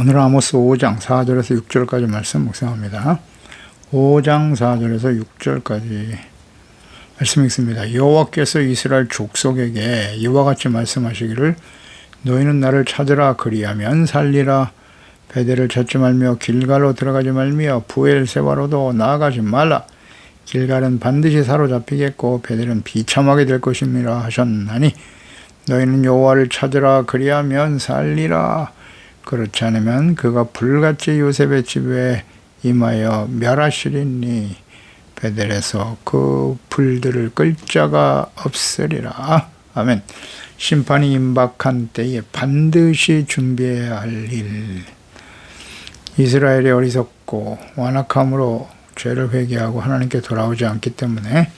오늘은 아모스 5장 4절에서 6절까지 말씀 묵상합니다. 5장 4절에서 6절까지 말씀 읽습니다. 여호와께서 이스라엘 족속에게 이와 같이 말씀하시기를 너희는 나를 찾으라 그리하면 살리라. 베델을 찾지 말며 길갈로 들어가지 말며 부엘세바로도 나아가지 말라. 길갈은 반드시 사로잡히겠고 베델은 비참하게 될 것임이라 하셨나니 너희는 여호와를 찾으라 그리하면 살리라. 그렇지 않으면 그가 불같이 요셉의 집에 임하여 멸하시리니 베델에서 그 불들을 끌 자가 없으리라. 아멘. 심판이 임박한 때에 반드시 준비해야 할 일. 이스라엘이 어리석고 완악함으로 죄를 회개하고 하나님께 돌아오지 않기 때문에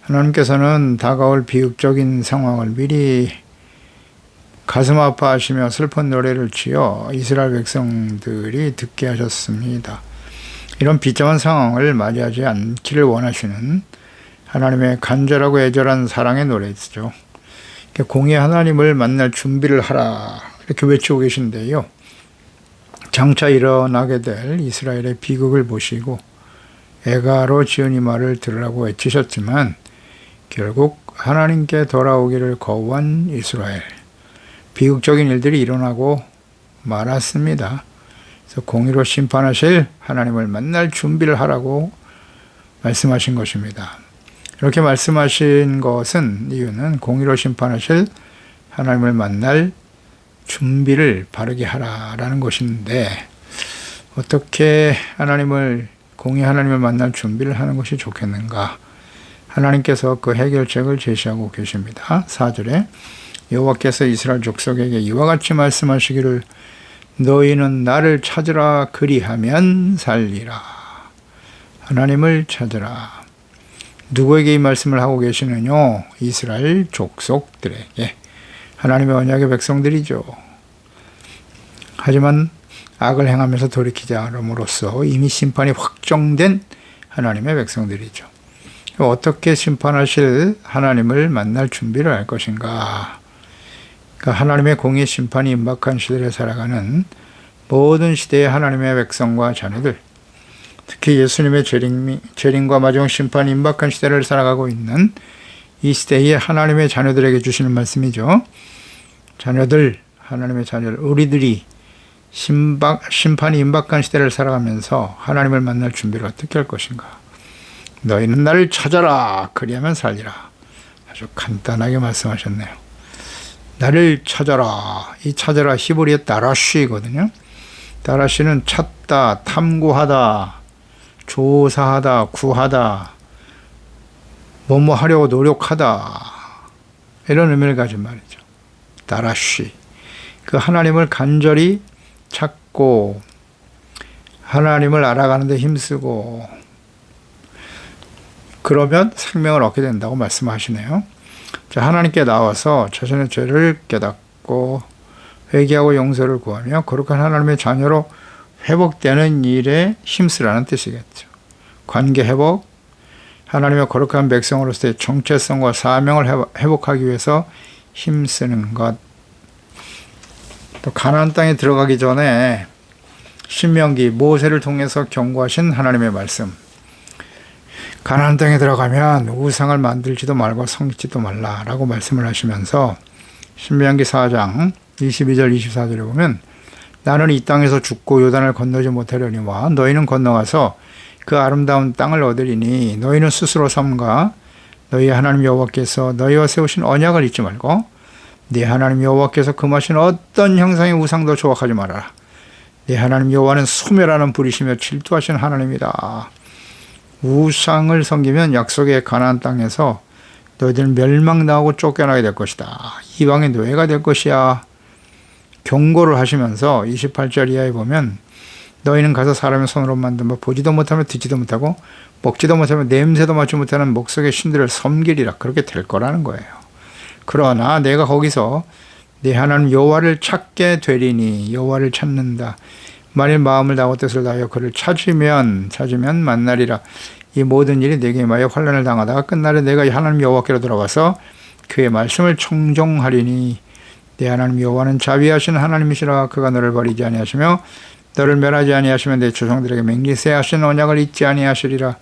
하나님께서는 다가올 비극적인 상황을 미리 가슴 아파하시며 슬픈 노래를 지어 이스라엘 백성들이 듣게 하셨습니다. 이런 비참한 상황을 맞이하지 않기를 원하시는 하나님의 간절하고 애절한 사랑의 노래죠. 공의 하나님을 만날 준비를 하라 이렇게 외치고 계신데요. 장차 일어나게 될 이스라엘의 비극을 보시고 애가로 지은 이 말을 들으라고 외치셨지만 결국 하나님께 돌아오기를 거부한 이스라엘. 비극적인 일들이 일어나고 말았습니다. 그래서 공의로 심판하실 하나님을 만날 준비를 하라고 말씀하신 것입니다. 이렇게 말씀하신 것은 이유는 공의로 심판하실 하나님을 만날 준비를 바르게 하라라는 것인데 어떻게 공의 하나님을 만날 준비를 하는 것이 좋겠는가? 하나님께서 그 해결책을 제시하고 계십니다. 4절에 여호와께서 이스라엘 족속에게 이와 같이 말씀하시기를 너희는 나를 찾으라 그리하면 살리라. 하나님을 찾으라. 누구에게 이 말씀을 하고 계시느냐? 이스라엘 족속들에게. 하나님의 언약의 백성들이죠. 하지만 악을 행하면서 돌이키지 않음으로써 이미 심판이 확정된 하나님의 백성들이죠. 어떻게 심판하실 하나님을 만날 준비를 할 것인가? 그러니까 하나님의 공의 심판이 임박한 시대를 살아가는 모든 시대의 하나님의 백성과 자녀들, 특히 예수님의 재림과 마지막 심판이 임박한 시대를 살아가고 있는 이 시대의 하나님의 자녀들에게 주시는 말씀이죠. 자녀들, 하나님의 자녀들, 우리들이 심판이 임박한 시대를 살아가면서 하나님을 만날 준비를 어떻게 할 것인가? 너희는 나를 찾아라 그리하면 살리라. 아주 간단하게 말씀하셨네요. 나를 찾아라. 이 찾아라 히브리어 다라쉬거든요. 다라쉬는 찾다, 탐구하다, 조사하다, 구하다, 뭐뭐 하려고 노력하다 이런 의미를 가진 말이죠. 다라쉬. 그 하나님을 간절히 찾고 하나님을 알아가는 데 힘쓰고 그러면 생명을 얻게 된다고 말씀하시네요. 자, 하나님께 나와서 자신의 죄를 깨닫고 회개하고 용서를 구하며 거룩한 하나님의 자녀로 회복되는 일에 힘쓰라는 뜻이겠죠. 관계 회복, 하나님의 거룩한 백성으로서의 정체성과 사명을 회복하기 위해서 힘쓰는 것. 또 가나안 땅에 들어가기 전에 신명기 모세를 통해서 경고하신 하나님의 말씀. 가나안 땅에 들어가면 우상을 만들지도 말고 섬기지도 말라라고 말씀을 하시면서 신명기 4장 22절 24절에 보면 나는 이 땅에서 죽고 요단을 건너지 못하려니와 너희는 건너가서 그 아름다운 땅을 얻으리니 너희는 스스로 삼가 너희 하나님 여호와께서 너희와 세우신 언약을 잊지 말고 네 하나님 여호와께서 금하신 어떤 형상의 우상도 조각하지 말아라. 네 하나님 여호와는 소멸하는 불이시며 질투하시는 하나님이다. 우상을 섬기면 약속의 가나안 땅에서 너희들은 멸망당하고 쫓겨나게 될 것이다. 이방의 노예가 될 것이야. 경고를 하시면서 28절 이하에 보면 너희는 가서 사람의 손으로 만든 뭐 보지도 못하며 듣지도 못하고 먹지도 못하며 냄새도 맡지 못하는 목석의 신들을 섬기리라. 그렇게 될 거라는 거예요. 그러나 내가 거기서 네 하나님 여호와를 찾게 되리니 여호와를 찾는다. 만일 마음을 다하고 뜻을 다하여 그를 찾으면 만나리라. 이 모든 일이 내게 임하여 환난을 당하다가 끝날에 내가 하나님 여호와께로 돌아와서 그의 말씀을 청종하리니 네 하나님 여호와는 자비하신 하나님이시라. 그가 너를 버리지 아니하시며 너를 멸하지 아니하시며 내 조상들에게 맹리세 하신 언약을 잊지 아니하시리라.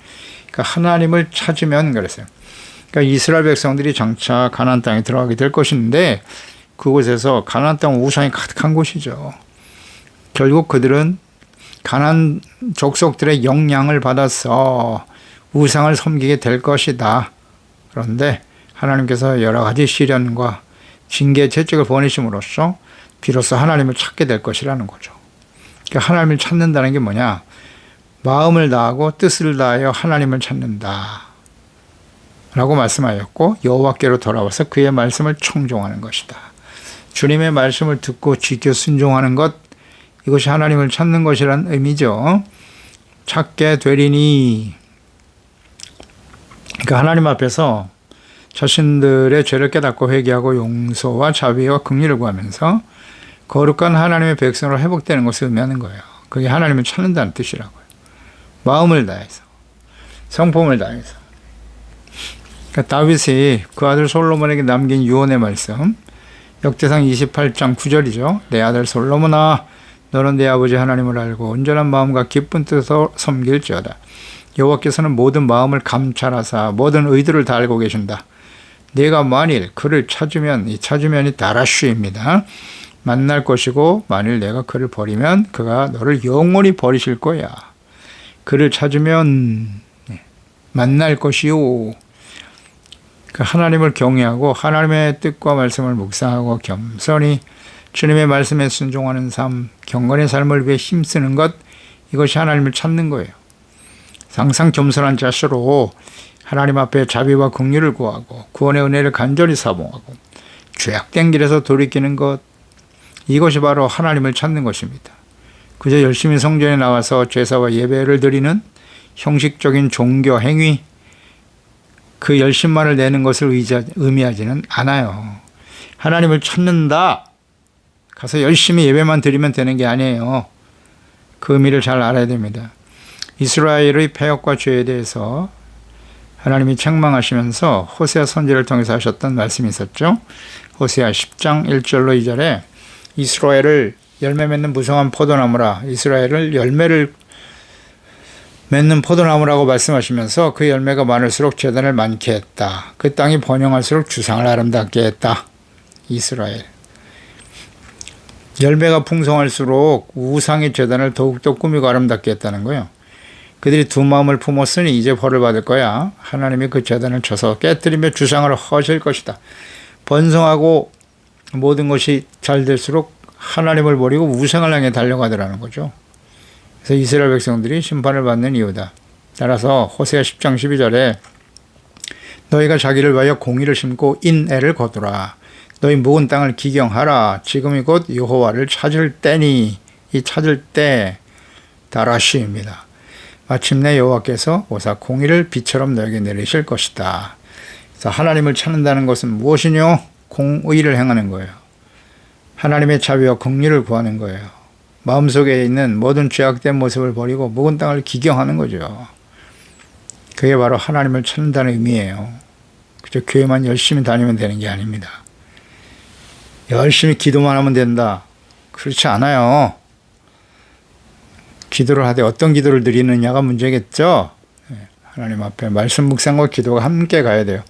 그러니까 하나님을 찾으면 그랬어요. 그러니까 이스라엘 백성들이 장차 가나안 땅에 들어가게 될 것인데 그곳에서 가나안 땅 우상이 가득한 곳이죠. 결국 그들은 가나안 족속들의 영향을 받아서 우상을 섬기게 될 것이다. 그런데 하나님께서 여러 가지 시련과 징계 채찍을 보내심으로써 비로소 하나님을 찾게 될 것이라는 거죠. 그러니까 하나님을 찾는다는 게 뭐냐? 마음을 다하고 뜻을 다하여 하나님을 찾는다 라고 말씀하였고 여호와께로 돌아와서 그의 말씀을 청종하는 것이다. 주님의 말씀을 듣고 지켜 순종하는 것, 이것이 하나님을 찾는 것이란 의미죠. 찾게 되리니, 그러니까 하나님 앞에서 자신들의 죄를 깨닫고 회개하고 용서와 자비와 긍휼을 구하면서 거룩한 하나님의 백성으로 회복되는 것을 의미하는 거예요. 그게 하나님을 찾는다는 뜻이라고요. 마음을 다해서, 성품을 다해서. 그러니까 다윗이 그 아들 솔로몬에게 남긴 유언의 말씀, 역대상 28장 9절이죠. 내 아들 솔로몬아, 너는 내 아버지 하나님을 알고 온전한 마음과 기쁜 뜻으로 섬길지어다. 여호와께서는 모든 마음을 감찰하사 모든 의도를 다 알고 계신다. 네가 만일 그를 찾으면, 이 찾으면이 다라슈입니다. 만날 것이고 만일 내가 그를 버리면 그가 너를 영원히 버리실 거야. 그를 찾으면 만날 것이요. 하나님을 경외하고 하나님의 뜻과 말씀을 묵상하고 겸손히 주님의 말씀에 순종하는 삶, 경건의 삶을 위해 힘쓰는 것, 이것이 하나님을 찾는 거예요. 항상 겸손한 자세로 하나님 앞에 자비와 긍휼을 구하고 구원의 은혜를 간절히 사모하고 죄악된 길에서 돌이키는 것, 이것이 바로 하나님을 찾는 것입니다. 그저 열심히 성전에 나와서 제사와 예배를 드리는 형식적인 종교 행위, 그 열심만을 내는 것을 의미하지는 않아요. 하나님을 찾는다, 가서 열심히 예배만 드리면 되는 게 아니에요. 그 의미를 잘 알아야 됩니다. 이스라엘의 패역과 죄에 대해서 하나님이 책망하시면서 호세아 선지를 통해서 하셨던 말씀이 있었죠. 호세아 10장 1절로 2절에 이스라엘을 열매 맺는 무성한 포도나무라, 이스라엘을 열매를 맺는 포도나무라고 말씀하시면서 그 열매가 많을수록 재단을 많게 했다. 그 땅이 번영할수록 주상을 아름답게 했다. 이스라엘. 열매가 풍성할수록 우상의 재단을 더욱더 꾸미고 아름답게 했다는 거예요. 그들이 두 마음을 품었으니 이제 벌을 받을 거야. 하나님이 그 재단을 쳐서 깨뜨리며 주상을 허실 것이다. 번성하고 모든 것이 잘 될수록 하나님을 버리고 우상을 향해 달려가더라는 거죠. 그래서 이스라엘 백성들이 심판을 받는 이유다. 따라서 호세아 10장 12절에 너희가 자기를 위하여 공의를 심고 인애를 거두라. 너희 묵은 땅을 기경하라. 지금이 곧 여호와를 찾을 때니, 이 찾을 때 다라시입니다. 마침내 여호와께서 오사 공의를 비처럼 너에게 내리실 것이다. 그래서 하나님을 찾는다는 것은 무엇이뇨? 공의를 행하는 거예요. 하나님의 자비와 긍휼을 구하는 거예요. 마음속에 있는 모든 죄악된 모습을 버리고 묵은 땅을 기경하는 거죠. 그게 바로 하나님을 찾는다는 의미예요. 그저 교회만 열심히 다니면 되는 게 아닙니다. 열심히 기도만 하면 된다. 그렇지 않아요. 기도를 하되 어떤 기도를 드리느냐가 문제겠죠. 하나님 앞에 말씀 묵상과 기도가 함께 가야 돼요.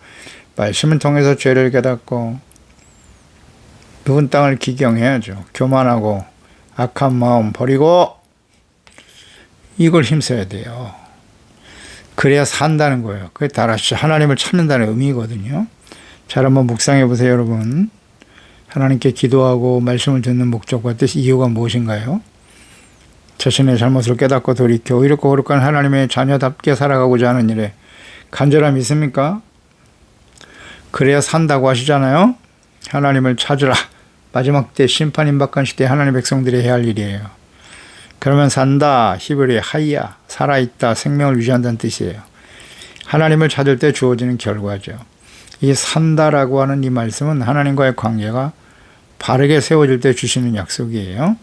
말씀을 통해서 죄를 깨닫고 묵은 땅을 기경해야죠. 교만하고 악한 마음 버리고 이걸 힘써야 돼요. 그래야 산다는 거예요. 그게 다라시 하나님을 찾는다는 의미거든요. 잘 한번 묵상해 보세요, 여러분. 하나님께 기도하고 말씀을 듣는 목적과 뜻, 이유가 무엇인가요? 자신의 잘못을 깨닫고 돌이켜 이렇게 거룩한 하나님의 자녀답게 살아가고자 하는 일에 간절함이 있습니까? 그래야 산다고 하시잖아요. 하나님을 찾으라. 마지막 때 심판 임박한 시대에 하나님의 백성들이 해야 할 일이에요. 그러면 산다, 히브리 하이야, 살아있다, 생명을 유지한다는 뜻이에요. 하나님을 찾을 때 주어지는 결과죠. 이 산다라고 하는 이 말씀은 하나님과의 관계가 바르게 세워질 때 주시는 약속이에요.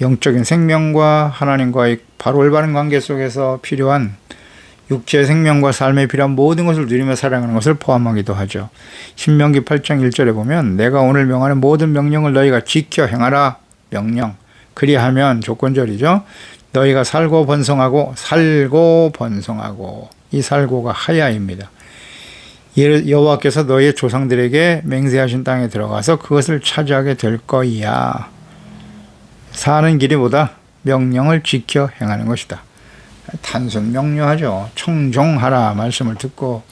영적인 생명과 하나님과의 바로 올바른 관계 속에서 필요한 육체의 생명과 삶에 필요한 모든 것을 누리며 살아가는 것을 포함하기도 하죠. 신명기 8장 1절에 보면 내가 오늘 명하는 모든 명령을 너희가 지켜 행하라. 명령. 그리하면 조건절이죠. 너희가 살고 번성하고 이 살고가 하야입니다. 여호와께서 너희의 조상들에게 맹세하신 땅에 들어가서 그것을 차지하게 될 거야. 사는 길이 뭐다? 명령을 지켜 행하는 것이다. 단순 명료하죠. 청종하라 말씀을 듣고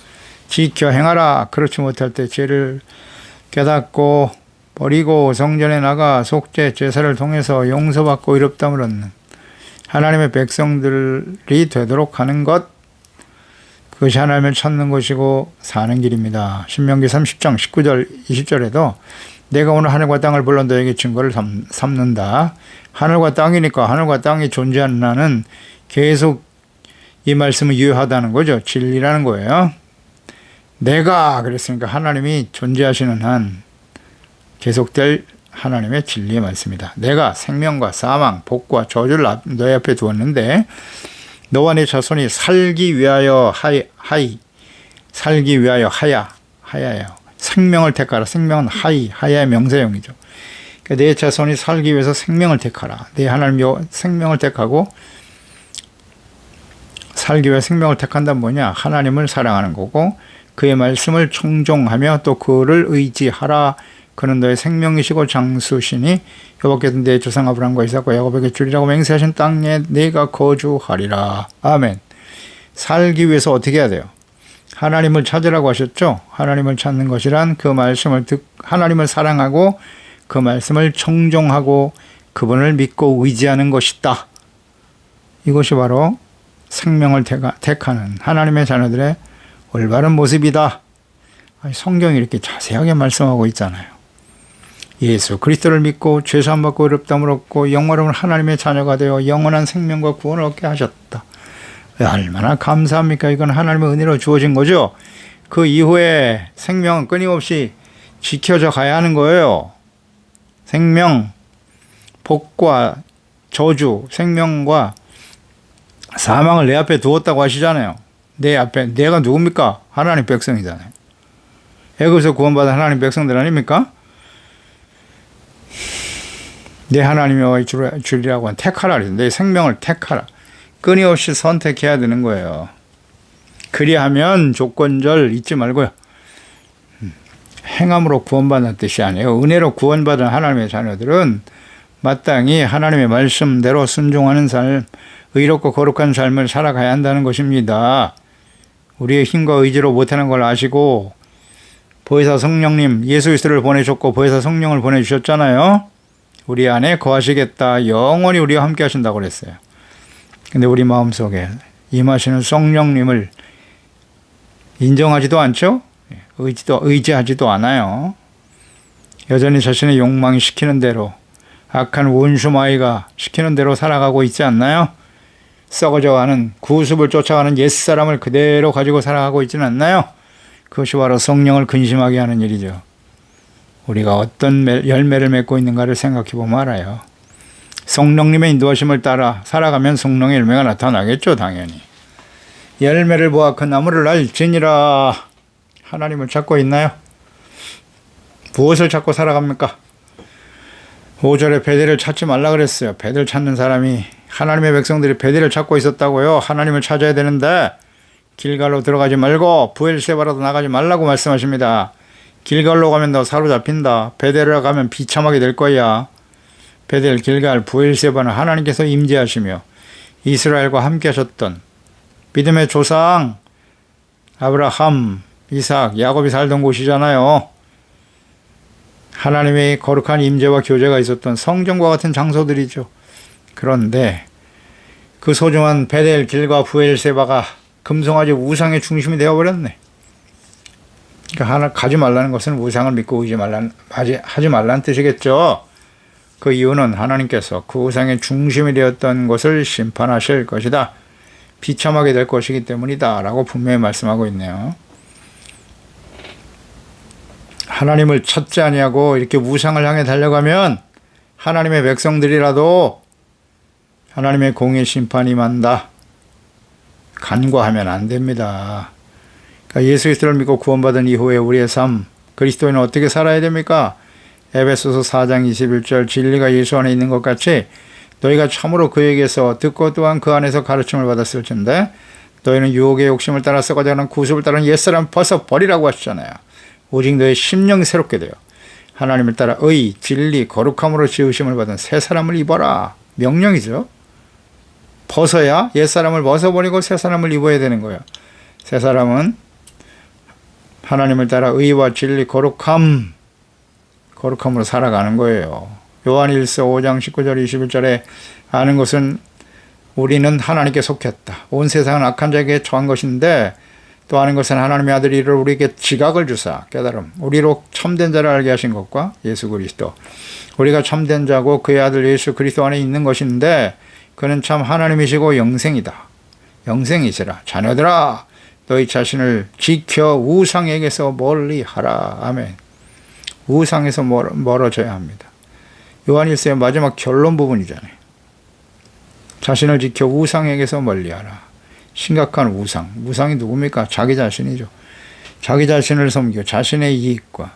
지켜 행하라. 그렇지 못할 때 죄를 깨닫고 버리고 성전에 나가 속죄 제사를 통해서 용서받고 의롭다함을 얻는 하나님의 백성들이 되도록 하는 것, 그것이 하나님을 찾는 것이고 사는 길입니다. 신명기 30장 19절 20절에도 내가 오늘 하늘과 땅을 불러 너에게 증거를 삼는다. 하늘과 땅이니까 하늘과 땅이 존재하는 한은 계속 이 말씀은 유효하다는 거죠. 진리라는 거예요. 내가 그랬으니까 하나님이 존재하시는 한 계속될 하나님의 진리의 말씀이다. 내가 생명과 사망, 복과 저주를 너희 앞에 두었는데 너와 네 자손이 살기 위하여 살기 위하여 하야예요. 생명을 택하라. 생명은 하야의 명사형이죠. 그러니까 내 자손이 살기 위해서 생명을 택하라. 내 하나님 생명을 택하고 살기 위해 생명을 택한다는 뭐냐? 하나님을 사랑하는 거고 그의 말씀을 청종하며 또 그를 의지하라. 그는 너의 생명이시고 장수시니 여호와께서 내 조상 아브라함과 이삭과 야곱에게 주리라고 맹세하신 땅에 내가 거주하리라. 아멘. 살기 위해서 어떻게 해야 돼요? 하나님을 찾으라고 하셨죠? 하나님을 찾는 것이란 그 말씀을 하나님을 사랑하고 그 말씀을 청종하고 그분을 믿고 의지하는 것이다. 이것이 바로 생명을 택하는 하나님의 자녀들의 올바른 모습이다. 성경이 이렇게 자세하게 말씀하고 있잖아요. 예수 그리스도를 믿고 죄사함 받고 의롭다함을 얻고 영원한 하나님의 자녀가 되어 영원한 생명과 구원을 얻게 하셨다. 얼마나 감사합니까? 이건 하나님의 은혜로 주어진 거죠. 그 이후에 생명은 끊임없이 지켜져 가야 하는 거예요. 생명, 복과 저주, 생명과 사망을 내 앞에 두었다고 하시잖아요. 내 앞에 내가 누굽니까? 하나님 백성이잖아요. 애굽에서 구원받은 하나님 백성들 아닙니까? 내 하나님의 주리라고 한 택하라. 내 생명을 택하라. 끊임없이 선택해야 되는 거예요. 그리하면 조건절 잊지 말고요. 행함으로 구원받는 뜻이 아니에요. 은혜로 구원받은 하나님의 자녀들은 마땅히 하나님의 말씀대로 순종하는 삶, 의롭고 거룩한 삶을 살아가야 한다는 것입니다. 우리의 힘과 의지로 못하는 걸 아시고 보혜사 성령님 예수 그리스도를 보내셨고 보혜사 성령을 보내주셨잖아요. 우리 안에 거하시겠다. 영원히 우리와 함께 하신다고 그랬어요. 근데 우리 마음속에 임하시는 성령님을 인정하지도 않죠? 의지하지도 않아요. 여전히 자신의 욕망이 시키는 대로 악한 원수마귀가 시키는 대로 살아가고 있지 않나요? 썩어져가는 구습을 쫓아가는 옛사람을 그대로 가지고 살아가고 있지는 않나요? 그것이 바로 성령을 근심하게 하는 일이죠. 우리가 어떤 열매를 맺고 있는가를 생각해 보면 알아요. 성령님의 인도하심을 따라 살아가면 성령의 열매가 나타나겠죠. 당연히. 열매를 보아 그 나무를 알지니라. 하나님을 찾고 있나요? 무엇을 찾고 살아갑니까? 5절에 베델을 찾지 말라 그랬어요. 베델 찾는 사람이 하나님의 백성들이 베델을 찾고 있었다고요. 하나님을 찾아야 되는데 길갈로 들어가지 말고 브엘세바라도 나가지 말라고 말씀하십니다. 길갈로 가면 너 사로잡힌다. 베델에 가면 비참하게 될 거야. 베델, 길갈, 브엘세바는 하나님께서 임재하시며 이스라엘과 함께 하셨던 믿음의 조상 아브라함, 이삭, 야곱이 살던 곳이잖아요. 하나님의 거룩한 임재와 교제가 있었던 성전과 같은 장소들이죠. 그런데 그 소중한 베델, 길과 브엘세바가 금송아지 우상의 중심이 되어버렸네. 그러니까 가지 말라는 것은 우상을 믿고 하지 말라는 뜻이겠죠. 그 이유는 하나님께서 그 우상의 중심이 되었던 것을 심판하실 것이다. 비참하게 될 것이기 때문이다. 라고 분명히 말씀하고 있네요. 하나님을 찾지 아니하고 이렇게 우상을 향해 달려가면 하나님의 백성들이라도 하나님의 공의 심판이 임한다. 간과하면 안 됩니다. 그러니까 예수 그리스도를 믿고 구원받은 이후에 우리의 삶, 그리스도인은 어떻게 살아야 됩니까? 에베소서 4장 21절 진리가 예수 안에 있는 것 같이 너희가 참으로 그에게서 듣고 또한 그 안에서 가르침을 받았을 텐데 너희는 유혹의 욕심을 따라 썩어가는 구습을 따르는 옛사람 벗어버리라고 하시잖아요. 오직 너의 심령이 새롭게 되어 하나님을 따라 의, 진리, 거룩함으로 지으심을 받은 새 사람을 입어라. 명령이죠. 벗어야 옛사람을 벗어버리고 새 사람을 입어야 되는 거예요. 새 사람은 하나님을 따라 의와 진리, 거룩함으로 살아가는 거예요. 요한일서 5장 19절 21절에 아는 것은 우리는 하나님께 속했다. 온 세상은 악한 자에게 처한 것인데 또 아는 것은 하나님의 아들이 이를 우리에게 지각을 주사 깨달음 우리로 참된 자를 알게 하신 것과 예수 그리스도 우리가 참된 자고 그의 아들 예수 그리스도 안에 있는 것인데 그는 참 하나님이시고 영생이다. 영생이시라. 자녀들아 너희 자신을 지켜 우상에게서 멀리하라. 아멘. 우상에서 멀어져야 합니다. 요한일서의 마지막 결론 부분이잖아요. 자신을 지켜 우상에게서 멀리하라. 심각한 우상. 우상이 누굽니까? 자기 자신이죠. 자기 자신을 섬기고 자신의 이익과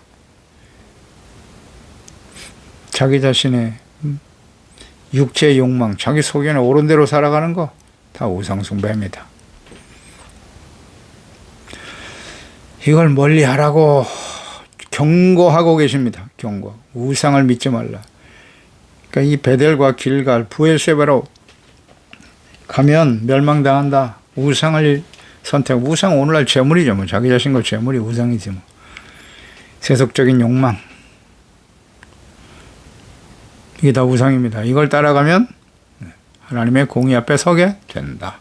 자기 자신의 육체의 욕망, 자기 속에는 옳은 대로 살아가는 거 다 우상 숭배입니다. 이걸 멀리하라고 경고하고 계십니다. 경고. 우상을 믿지 말라. 그러니까 이 베델과 길갈, 부엘세바로 가면 멸망당한다. 우상을 선택. 우상 오늘날 재물이죠. 뭐 자기 자신과 재물이 우상이지 뭐. 세속적인 욕망. 이게 다 우상입니다. 이걸 따라가면 하나님의 공의 앞에 서게 된다.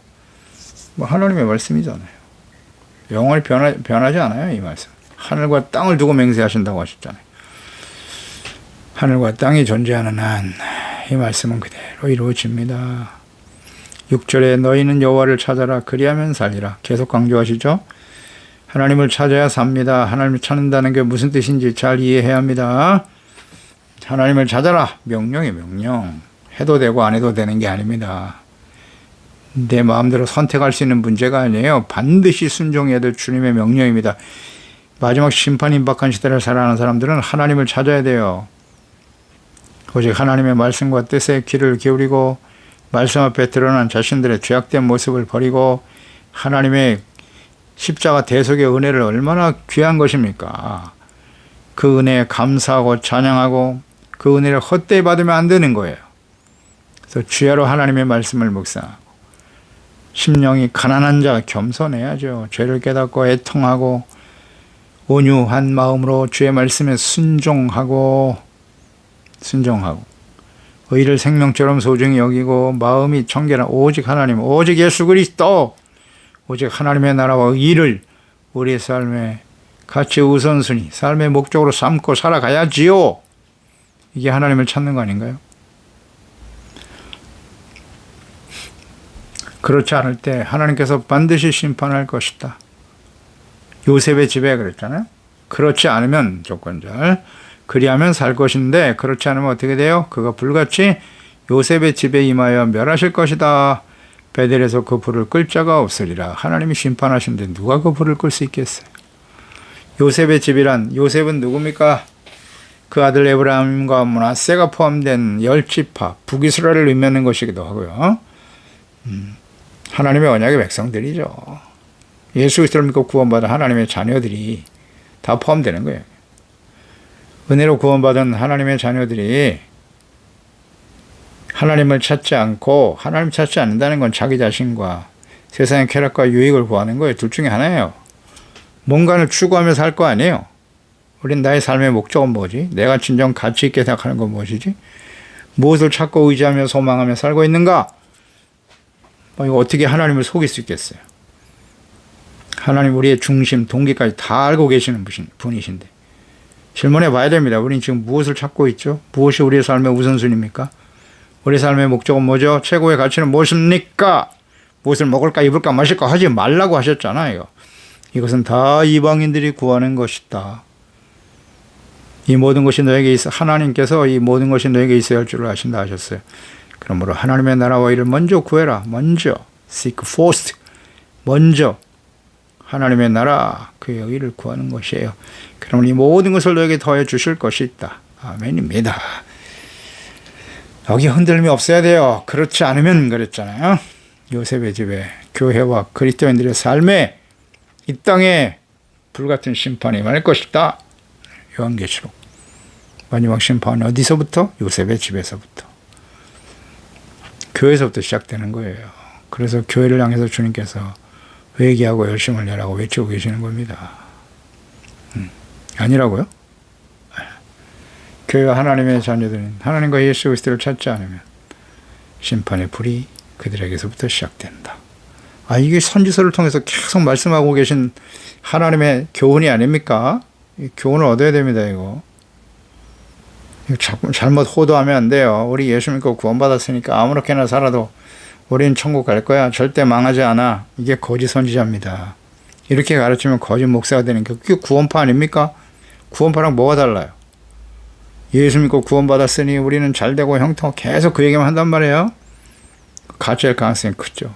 뭐 하나님의 말씀이잖아요. 영원히 변하지 않아요. 이 말씀. 하늘과 땅을 두고 맹세하신다고 하셨잖아요. 하늘과 땅이 존재하는 한 이 말씀은 그대로 이루어집니다. 6절에 너희는 여호와를 찾아라 그리하면 살리라. 계속 강조하시죠. 하나님을 찾아야 삽니다. 하나님을 찾는다는 게 무슨 뜻인지 잘 이해해야 합니다. 하나님을 찾아라. 명령이 명령. 해도 되고 안 해도 되는 게 아닙니다. 내 마음대로 선택할 수 있는 문제가 아니에요. 반드시 순종해야 될 주님의 명령입니다. 마지막 심판 임박한 시대를 살아가는 사람들은 하나님을 찾아야 돼요. 오직 하나님의 말씀과 뜻에 귀를 기울이고 말씀 앞에 드러난 자신들의 죄악된 모습을 버리고 하나님의 십자가 대속의 은혜를 얼마나 귀한 것입니까? 그 은혜에 감사하고 찬양하고 그 은혜를 헛되이 받으면 안 되는 거예요. 그래서 주야로 하나님의 말씀을 묵상하고 심령이 가난한 자 겸손해야죠. 죄를 깨닫고 애통하고 온유한 마음으로 주의 말씀에 순종하고 의를 생명처럼 소중히 여기고 마음이 청결한 오직 하나님, 오직 예수 그리스도, 오직 하나님의 나라와 의를 우리의 삶에 같이 우선순위, 삶의 목적으로 삼고 살아가야지요. 이게 하나님을 찾는 거 아닌가요? 그렇지 않을 때 하나님께서 반드시 심판할 것이다. 요셉의 집에 그랬잖아요. 그렇지 않으면 조건절 그리하면 살 것인데 그렇지 않으면 어떻게 돼요? 그가 불같이 요셉의 집에 임하여 멸하실 것이다. 베델에서 그 불을 끌 자가 없으리라. 하나님이 심판하시는데 누가 그 불을 끌 수 있겠어요? 요셉의 집이란 요셉은 누굽니까? 그 아들 에브라임과 므낫세가 포함된 10지파 북이스라엘을 의미하는 것이기도 하고요. 하나님의 언약의 백성들이죠. 예수 그리스도를 믿고 구원받은 하나님의 자녀들이 다 포함되는 거예요. 은혜로 구원받은 하나님의 자녀들이 하나님을 찾지 않고 하나님 찾지 않는다는 건 자기 자신과 세상의 쾌락과 유익을 구하는 거예요. 둘 중에 하나예요. 뭔가를 추구하며 살 거 아니에요. 우린 나의 삶의 목적은 뭐지? 내가 진정 가치 있게 생각하는 건 무엇이지? 무엇을 찾고 의지하며 소망하며 살고 있는가? 이거 어떻게 하나님을 속일 수 있겠어요? 하나님 우리의 중심, 동기까지 다 알고 계시는 분이신데 질문해 봐야 됩니다. 우린 지금 무엇을 찾고 있죠? 무엇이 우리의 삶의 우선순위입니까? 우리 삶의 목적은 뭐죠? 최고의 가치는 무엇입니까? 무엇을 먹을까, 입을까, 마실까 하지 말라고 하셨잖아요. 이것은 다 이방인들이 구하는 것이다. 이 모든 것이 너에게 있어 하나님께서 이 모든 것이 너에게 있어야 할 줄을 아신다 하셨어요. 그러므로 하나님의 나라와 일을 먼저 구해라. 먼저 seek first. 먼저 하나님의 나라 그의 의를 구하는 것이에요. 그러면 이 모든 것을 너에게 더해 주실 것이 있다. 아멘입니다. 여기 흔들림이 없어야 돼요. 그렇지 않으면 그랬잖아요. 요셉의 집에 교회와 그리스도인들의 삶에 이 땅에 불같은 심판이 임할 것이다. 요한계시록. 마지막 심판은 어디서부터? 요셉의 집에서부터. 교회에서부터 시작되는 거예요. 그래서 교회를 향해서 주님께서 회개하고 열심을 내라고 외치고 계시는 겁니다. 아니라고요? 교회와 하나님의 자녀들은 하나님과 예수 그리스도를 찾지 않으면 심판의 불이 그들에게서부터 시작된다. 이게 선지서를 통해서 계속 말씀하고 계신 하나님의 교훈이 아닙니까? 이 교훈을 얻어야 됩니다. 이거 잘못 호도하면 안 돼요. 우리 예수 믿고 구원받았으니까 아무렇게나 살아도 우리는 천국 갈 거야. 절대 망하지 않아. 이게 거짓 선지자입니다. 이렇게 가르치면 거짓 목사가 되는 게 그게 구원파 아닙니까? 구원파랑 뭐가 달라요? 예수 믿고 구원받았으니 우리는 잘되고 형통 계속 그 얘기만 한단 말이에요. 가짜일 가능성이 크죠.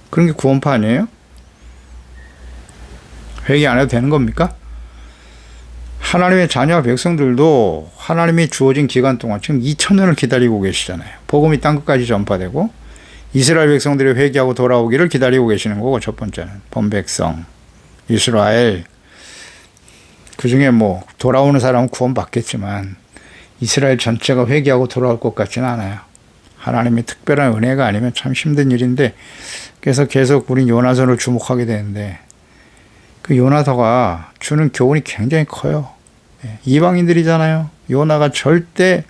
그런 게 구원파 아니에요? 회개 안 해도 되는 겁니까? 하나님의 자녀 백성들도 하나님이 주어진 기간 동안 지금 2000년을 기다리고 계시잖아요. 복음이 땅끝까지 전파되고 이스라엘 백성들이 회개하고 돌아오기를 기다리고 계시는 거고, 첫 번째는 본백성 이스라엘. 그 중에 뭐 돌아오는 사람은 구원받겠지만 이스라엘 전체가 회개하고 돌아올 것 같지는 않아요. 하나님의 특별한 은혜가 아니면 참 힘든 일인데, 그래서 계속 우린 요나서를 주목하게 되는데 그 요나서가 주는 교훈이 굉장히 커요. 이방인들이잖아요. 요나가 절대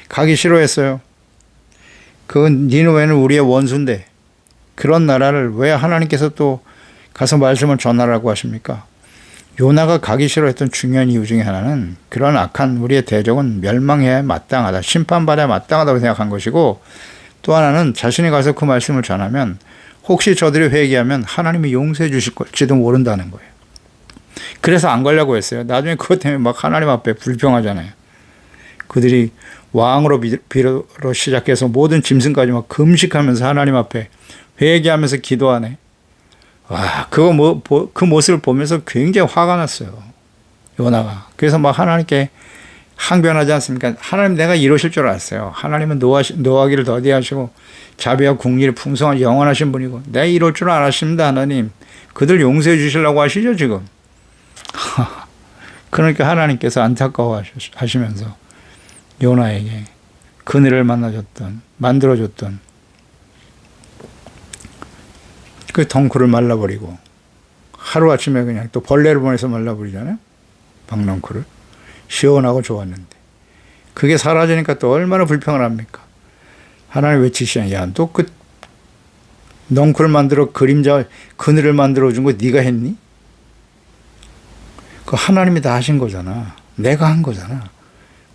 가기 싫어했어요. 그 니느웨는 우리의 원수인데 그런 나라를 왜 하나님께서 또 가서 말씀을 전하라고 하십니까? 요나가 가기 싫어했던 중요한 이유 중에 하나는 그런 악한 우리의 대적은 멸망해야 마땅하다, 심판받아야 마땅하다고 생각한 것이고, 또 하나는 자신이 가서 그 말씀을 전하면 혹시 저들이 회개하면 하나님이 용서해 주실지도 모른다는 거예요. 그래서 안 가려고 했어요. 나중에 그것 때문에 막 하나님 앞에 불평하잖아요. 그들이 왕으로 비로 시작해서 모든 짐승까지 막 금식하면서 하나님 앞에 회개하면서 기도하네. 와, 그 모습을 보면서 굉장히 화가 났어요. 요나가. 그래서 막 하나님께 항변하지 않습니까? 하나님, 내가 이러실 줄 알았어요. 하나님은 노하기를 더디하시고 자비와 궁리를 풍성한 영원하신 분이고 내가 이럴 줄 알았습니다. 하나님, 그들 용서해 주시려고 하시죠 지금. 그러니까 하나님께서 안타까워하시면서 요나에게 그늘을 만들어줬던 그 덩굴을 말라버리고, 하루아침에 그냥 또 벌레를 보내서 말라버리잖아요. 박넝쿨을. 시원하고 좋았는데 그게 사라지니까 또 얼마나 불평을 합니까? 하나님 외치시잖아요. 야, 너 그 넝쿨을 만들어 그늘을 만들어준 거 네가 했니? 그 하나님이 다 하신 거잖아. 내가 한 거잖아.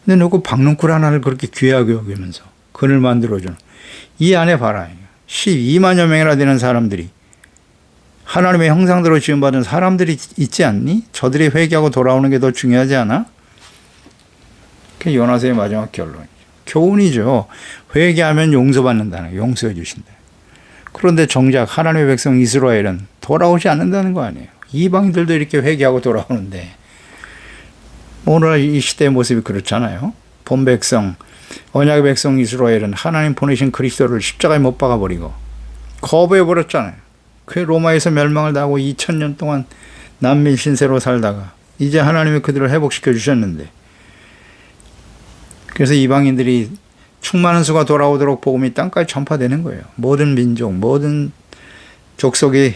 근데 너 그 박넝쿨 하나를 그렇게 귀하게 여기면서 그늘 만들어준, 이 안에 봐라. 12만여 명이나 되는 사람들이, 하나님의 형상대로 지음받은 사람들이 있지 않니? 저들이 회개하고 돌아오는 게 더 중요하지 않아? 그게 요나서의 마지막 결론이죠. 교훈이죠. 회개하면 용서받는다는 거예요. 용서해 주신다. 그런데 정작 하나님의 백성 이스라엘은 돌아오지 않는다는 거 아니에요. 이방인들도 이렇게 회개하고 돌아오는데 오늘 이 시대의 모습이 그렇잖아요. 본 백성, 언약의 백성 이스라엘은 하나님 보내신 그리스도를 십자가에 못 박아버리고 거부해버렸잖아요. 그 로마에서 멸망을 당하고 2000년 동안 난민 신세로 살다가 이제 하나님이 그들을 회복시켜 주셨는데, 그래서 이방인들이 충만한 수가 돌아오도록 복음이 땅까지 전파되는 거예요. 모든 민족, 모든 족속이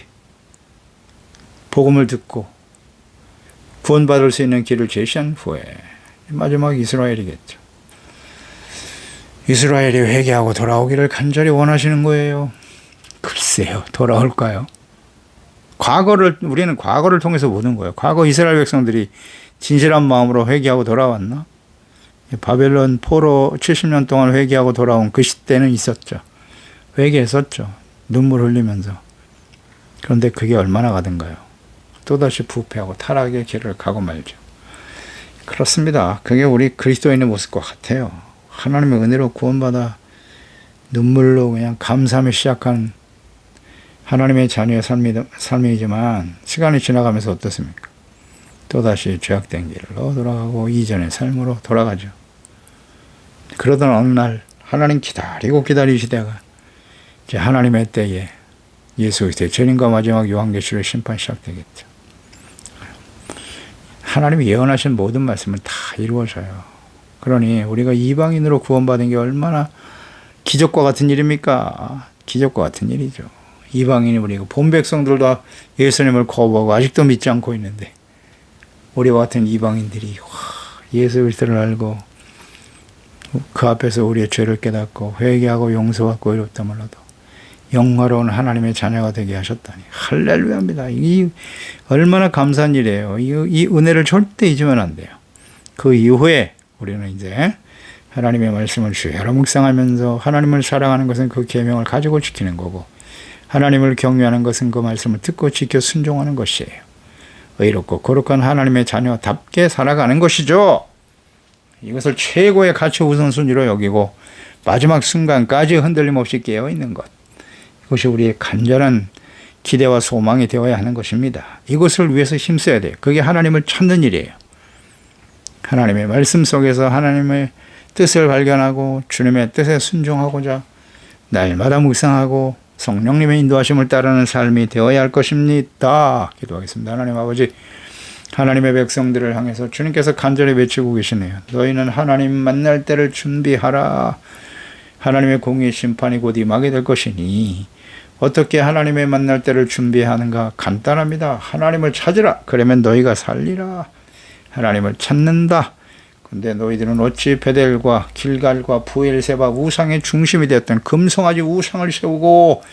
복음을 듣고 구원받을 수 있는 길을 제시한 후에 마지막 이스라엘이겠죠. 이스라엘이 회개하고 돌아오기를 간절히 원하시는 거예요. 글쎄요, 돌아올까요? 우리는 과거를 통해서 보는 거예요. 과거 이스라엘 백성들이 진실한 마음으로 회개하고 돌아왔나? 바벨론 포로 70년 동안 회개하고 돌아온 그 시대는 있었죠. 회개했었죠. 눈물 흘리면서. 그런데 그게 얼마나 가든가요? 또다시 부패하고 타락의 길을 가고 말죠. 그렇습니다. 그게 우리 그리스도인의 모습과 같아요. 하나님의 은혜로 구원받아 눈물로 그냥 감사하며 시작한 하나님의 자녀의 삶이지만 시간이 지나가면서 어떻습니까? 또다시 죄악된 길로 돌아가고 이전의 삶으로 돌아가죠. 그러던 어느 날 하나님 기다리시다가 이제 하나님의 때에 예수 그리스도의 재림과 마지막 요한계시록 심판 시작되겠죠. 하나님이 예언하신 모든 말씀은 다 이루어져요. 그러니 우리가 이방인으로 구원받은 게 얼마나 기적과 같은 일입니까? 기적과 같은 일이죠. 이방인이 우리가 본 백성들도 예수님을 거부하고 아직도 믿지 않고 있는데 우리와 같은 이방인들이 예수 그리스도를 알고 그 앞에서 우리의 죄를 깨닫고 회개하고 용서받고 이롭다 몰라도 영화로운 하나님의 자녀가 되게 하셨다니 할렐루야입니다. 이 얼마나 감사한 일이에요. 이 은혜를 절대 잊으면 안 돼요. 그 이후에 우리는 이제 하나님의 말씀을 주야로 묵상하면서 하나님을 사랑하는 것은 그 계명을 가지고 지키는 거고 하나님을 경외하는 것은 그 말씀을 듣고 지켜 순종하는 것이에요. 의롭고 거룩한 하나님의 자녀답게 살아가는 것이죠. 이것을 최고의 가치 우선순위로 여기고 마지막 순간까지 흔들림 없이 깨어있는 것. 이것이 우리의 간절한 기대와 소망이 되어야 하는 것입니다. 이것을 위해서 힘써야 돼요. 그게 하나님을 찾는 일이에요. 하나님의 말씀 속에서 하나님의 뜻을 발견하고 주님의 뜻에 순종하고자 날마다 묵상하고 성령님의 인도하심을 따르는 삶이 되어야 할 것입니다. 기도하겠습니다. 하나님 아버지, 하나님의 백성들을 향해서 주님께서 간절히 외치고 계시네요. 너희는 하나님 만날 때를 준비하라. 하나님의 공의 심판이 곧 임하게 될 것이니 어떻게 하나님의 만날 때를 준비하는가? 간단합니다. 하나님을 찾으라. 그러면 너희가 살리라. 하나님을 찾는다. 근데 너희들은 어찌 베델과 길갈과 부엘세바 우상의 중심이 되었던 금송아지 우상을 세우고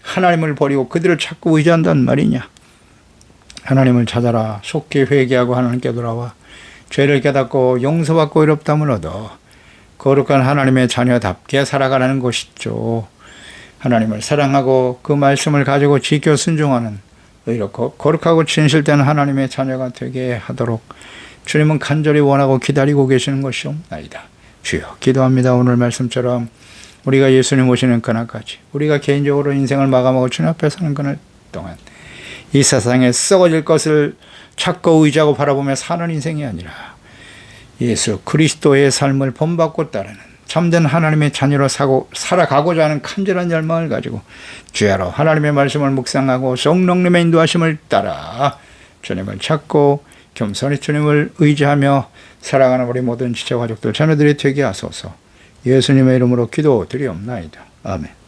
하나님을 버리고 그들을 찾고 의지한단 말이냐. 하나님을 찾아라. 속히 회개하고 하나님께 돌아와 죄를 깨닫고 용서받고 의롭다함을 얻어 거룩한 하나님의 자녀답게 살아가라는 것이죠. 하나님을 사랑하고 그 말씀을 가지고 지켜 순종하는 의롭고 거룩하고 진실된 하나님의 자녀가 되게 하도록 주님은 간절히 원하고 기다리고 계시는 것이옵나이다. 주여 기도합니다. 오늘 말씀처럼 우리가 예수님 오시는 그날까지 우리가 개인적으로 인생을 마감하고 주님 앞에 서는 그날 동안 이 세상에 썩어질 것을 찾고 의지하고 바라보며 사는 인생이 아니라 예수 그리스도의 삶을 본받고 따르는 참된 하나님의 자녀로 살아가고자 하는 간절한 열망을 가지고 주야로 하나님의 말씀을 묵상하고 성령님의 인도하심을 따라 주님을 찾고 겸손히 주님을 의지하며 살아가는 우리 모든 지체 가족들 자녀들이 되게 하소서. 예수님의 이름으로 기도드리옵나이다. 아멘.